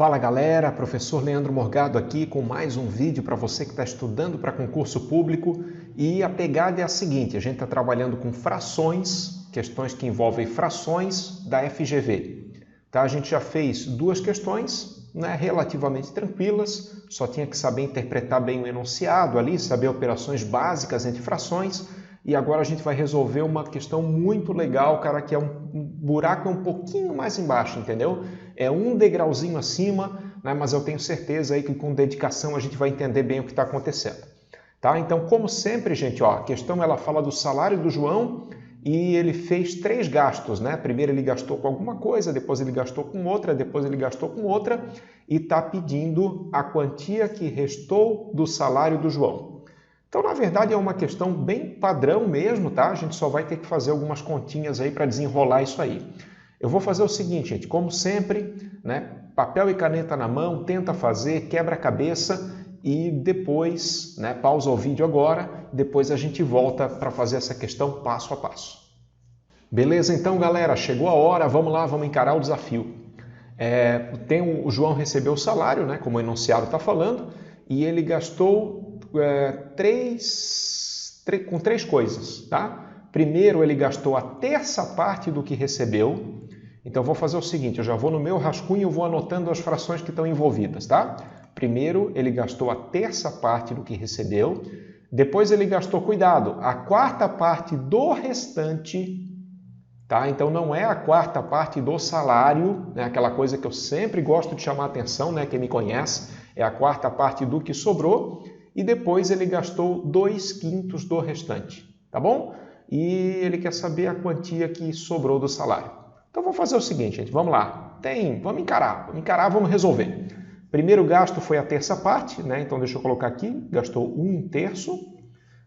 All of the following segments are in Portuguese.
Fala galera, professor Leandro Morgado aqui com mais um vídeo para você que está estudando para concurso público. E a pegada é a seguinte: a gente está trabalhando com frações, questões que envolvem frações da FGV. Tá? A gente já fez duas questões, né, relativamente tranquilas, só tinha que saber interpretar bem o enunciado ali, saber operações básicas entre frações. E agora a gente vai resolver uma questão muito legal, cara, que é um buraco um pouquinho mais embaixo, entendeu? É um degrauzinho acima, né? Mas eu tenho certeza aí que com dedicação a gente vai entender bem o que está acontecendo. Tá? Então, como sempre, gente, ó, a questão ela fala do salário do João e ele fez 3 gastos, né? Primeiro ele gastou com alguma coisa, depois ele gastou com outra, depois ele gastou com outra e está pedindo a quantia que restou do salário do João. Então, na verdade, é uma questão bem padrão mesmo, tá? A gente só vai ter que fazer algumas continhas aí para desenrolar isso aí. Eu vou fazer o seguinte, gente, como sempre, né? Papel e caneta na mão, tenta fazer, quebra a cabeça e depois, né? Pausa o vídeo agora, depois a gente volta para fazer essa questão passo a passo. Beleza? Então, galera, chegou a hora, vamos lá, vamos encarar o desafio. O João recebeu o salário, né? Como o enunciado está falando, e ele gastou com três coisas, tá? Primeiro, ele gastou a terça parte do que recebeu. Então, vou fazer o seguinte, eu já vou no meu rascunho e vou anotando as frações que estão envolvidas, tá? Primeiro, ele gastou a terça parte do que recebeu. Depois, ele gastou, cuidado, a quarta parte do restante, tá? Então, não é a quarta parte do salário, né? Aquela coisa que eu sempre gosto de chamar a atenção, né? Quem me conhece, é a quarta parte do que sobrou. E depois ele gastou 2/5 do restante, tá bom? E ele quer saber a quantia que sobrou do salário. Então vamos fazer o seguinte, gente, vamos lá. Vamos encarar, vamos resolver. Primeiro gasto foi a terça parte, né? Então deixa eu colocar aqui, gastou 1/3.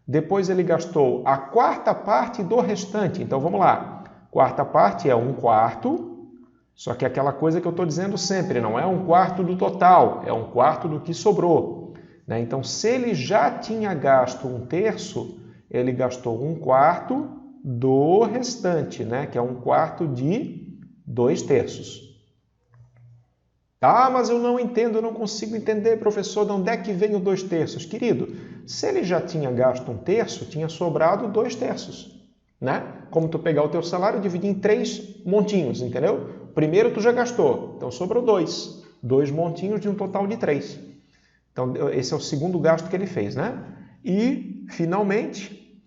Depois ele gastou a quarta parte do restante. Então vamos lá. Quarta parte é 1/4, só que é aquela coisa que eu estou dizendo sempre, não é 1/4 do total, é 1/4 do que sobrou. Então, se ele já tinha gasto 1/3, ele gastou 1/4 do restante, né? Que é 1/4 de 2/3. Ah, mas eu não entendo, eu não consigo entender, professor, de onde é que vem o 2/3? Querido, se ele já tinha gasto 1/3, tinha sobrado 2/3, né? Como tu pegar o teu salário e dividir em 3 montinhos, entendeu? Primeiro tu já gastou, então sobrou 2. 2 montinhos de um total de 3. Então, esse é o segundo gasto que ele fez, né? E, finalmente,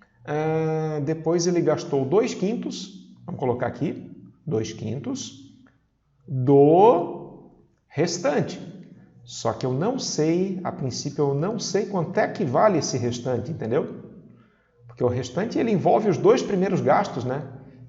depois ele gastou 2/5, vamos colocar aqui, 2/5 do restante. Só que eu não sei, a princípio, eu não sei quanto é que vale esse restante, entendeu? Porque o restante, ele envolve os 2 primeiros gastos, né?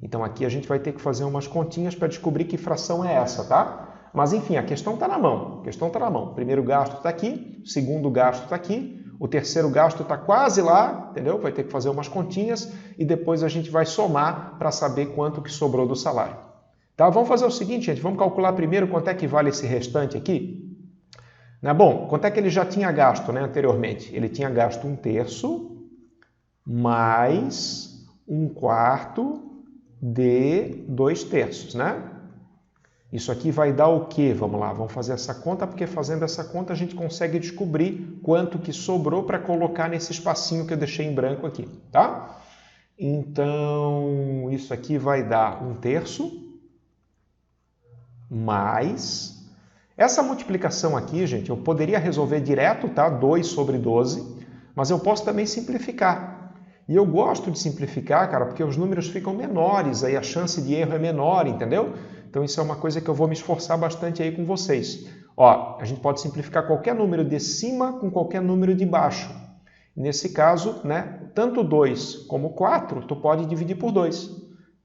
Então, aqui a gente vai ter que fazer umas continhas para descobrir que fração é essa, tá? Mas, enfim, a questão está na mão. O primeiro gasto está aqui, o segundo gasto está aqui, o terceiro gasto está quase lá, entendeu? Vai ter que fazer umas continhas e depois a gente vai somar para saber quanto que sobrou do salário. Tá? Vamos fazer o seguinte, gente, vamos calcular primeiro quanto é que vale esse restante aqui. Bom, quanto é que ele já tinha gasto, né, anteriormente? Ele tinha gasto 1/3 mais 1/4 de 2/3, né? Isso aqui vai dar o quê? Vamos lá, vamos fazer essa conta, porque fazendo essa conta a gente consegue descobrir quanto que sobrou para colocar nesse espacinho que eu deixei em branco aqui, tá? Então, isso aqui vai dar 1/3 mais... Essa multiplicação aqui, gente, eu poderia resolver direto, tá? 2 sobre 12, mas eu posso também simplificar. E eu gosto de simplificar, cara, porque os números ficam menores, aí a chance de erro é menor, entendeu? Então, isso é uma coisa que eu vou me esforçar bastante aí com vocês. Ó, a gente pode simplificar qualquer número de cima com qualquer número de baixo. Nesse caso, né, tanto 2 como 4, tu pode dividir por 2.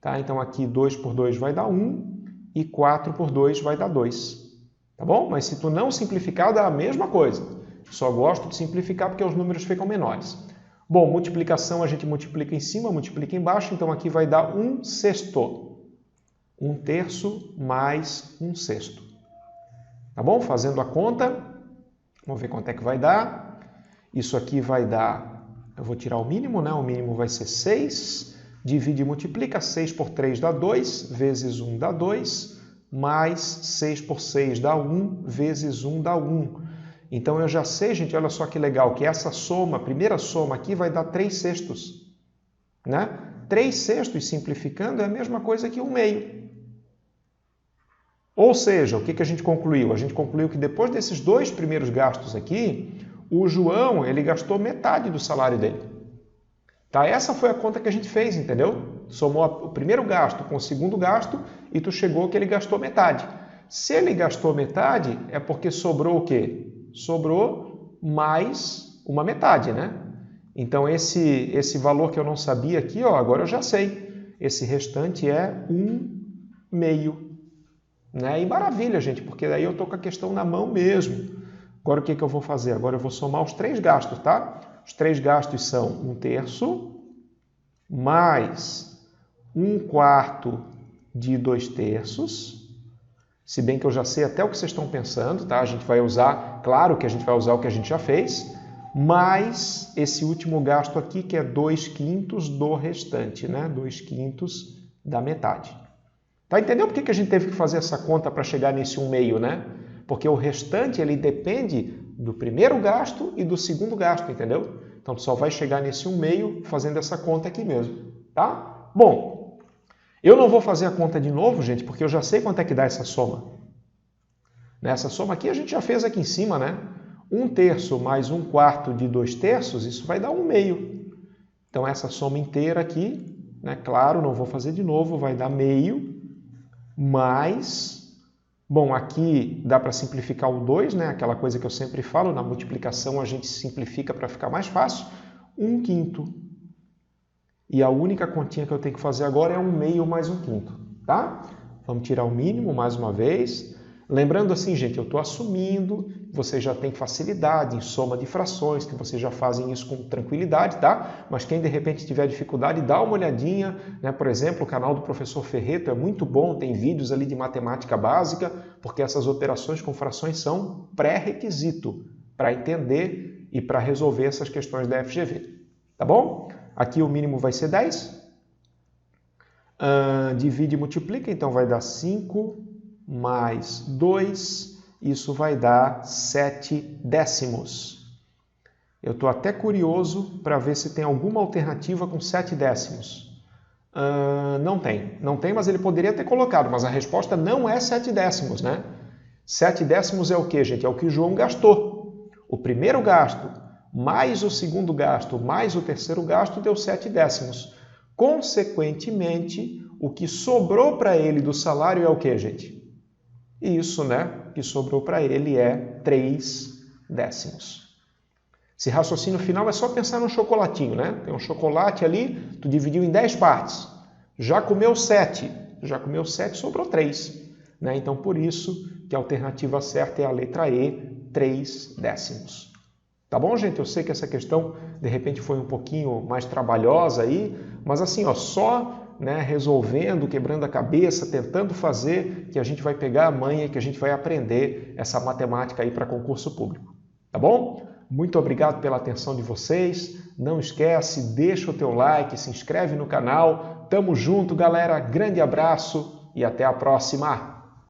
Tá? Então, aqui 2 por 2 vai dar 1 e 4 por 2 vai dar 2. Tá bom? Mas se tu não simplificar, dá a mesma coisa. Só gosto de simplificar porque os números ficam menores. Bom, multiplicação a gente multiplica em cima, multiplica embaixo, então aqui vai dar 1/6. 1/3 mais 1/6. Tá bom? Fazendo a conta, vamos ver quanto é que vai dar. Isso aqui vai dar, eu vou tirar o mínimo, né? O mínimo vai ser 6. Divide e multiplica, 6 por 3 dá 2, vezes 1 dá 2, mais 6 por 6 dá 1, vezes 1 dá 1. Então eu já sei, gente, olha só que legal, que essa soma, a primeira soma aqui vai dar 3 sextos. Né? 3 sextos, simplificando, é a mesma coisa que 1 meio. Ou seja, o que a gente concluiu? A gente concluiu que depois desses 2 primeiros gastos aqui, o João ele gastou metade do salário dele. Tá? Essa foi a conta que a gente fez, entendeu? Somou o primeiro gasto com o segundo gasto e tu chegou que ele gastou metade. Se ele gastou metade, é porque sobrou o quê? Sobrou mais uma metade, né? Então esse valor que eu não sabia aqui, ó, agora eu já sei. Esse restante é 1 meio. Né? E maravilha, gente, porque daí eu estou com a questão na mão mesmo. Agora o que eu vou fazer? Agora eu vou somar os 3 gastos, tá? Os 3 gastos são 1/3 mais 1/4 de 2/3. Se bem que eu já sei até o que vocês estão pensando, tá? A gente vai usar, claro que a gente vai usar o que a gente já fez, mais esse último gasto aqui, que é 2/5 do restante, né? 2/5 da metade. Tá? Entendeu por que a gente teve que fazer essa conta para chegar nesse 1 meio, né? Porque o restante ele depende do primeiro gasto e do segundo gasto, entendeu? Então, tu só vai chegar nesse 1 meio fazendo essa conta aqui mesmo, tá? Bom, eu não vou fazer a conta de novo, gente, porque eu já sei quanto é que dá essa soma. Nessa soma aqui a gente já fez aqui em cima, né? 1/3 mais 1/4 de 2/3, isso vai dar 1 meio. Então, essa soma inteira aqui, né? Claro, não vou fazer de novo, vai dar meio. Mais, bom, aqui dá para simplificar o 2, né? Aquela coisa que eu sempre falo, na multiplicação a gente simplifica para ficar mais fácil, 1/5. E a única continha que eu tenho que fazer agora é 1 meio mais 1/5, tá? Vamos tirar o mínimo mais uma vez. Lembrando assim, gente, eu estou assumindo que vocês já têm facilidade em soma de frações, que vocês já fazem isso com tranquilidade, tá? Mas quem de repente tiver dificuldade, dá uma olhadinha, né? Por exemplo, o canal do professor Ferreto é muito bom, tem vídeos ali de matemática básica, porque essas operações com frações são pré-requisito para entender e para resolver essas questões da FGV, tá bom? Aqui o mínimo vai ser 10. Divide e multiplica, então vai dar 5 mais 2, isso vai dar 7/10. Eu estou até curioso para ver se tem alguma alternativa com 7/10. Não tem, mas ele poderia ter colocado, mas a resposta não é 7/10, né? 7/10 é o que, gente? É o que o João gastou. O primeiro gasto, mais o segundo gasto, mais o terceiro gasto, deu 7/10. Consequentemente, o que sobrou para ele do salário é o que, gente? Isso, né? O que sobrou para ele é 3/10. Esse raciocínio final é só pensar no chocolatinho, né? Tem um chocolate ali, tu dividiu em 10 partes. Já comeu 7. Sobrou 3. Né? Então, por isso que a alternativa certa é a letra E, 3/10. Tá bom, gente? Eu sei que essa questão, de repente, foi um pouquinho mais trabalhosa aí, mas assim, ó, só... né, resolvendo, quebrando a cabeça, tentando fazer, que a gente vai pegar a manha, que a gente vai aprender essa matemática aí para concurso público. Tá bom? Muito obrigado pela atenção de vocês. Não esquece, deixa o teu like, se inscreve no canal. Tamo junto, galera. Grande abraço e até a próxima.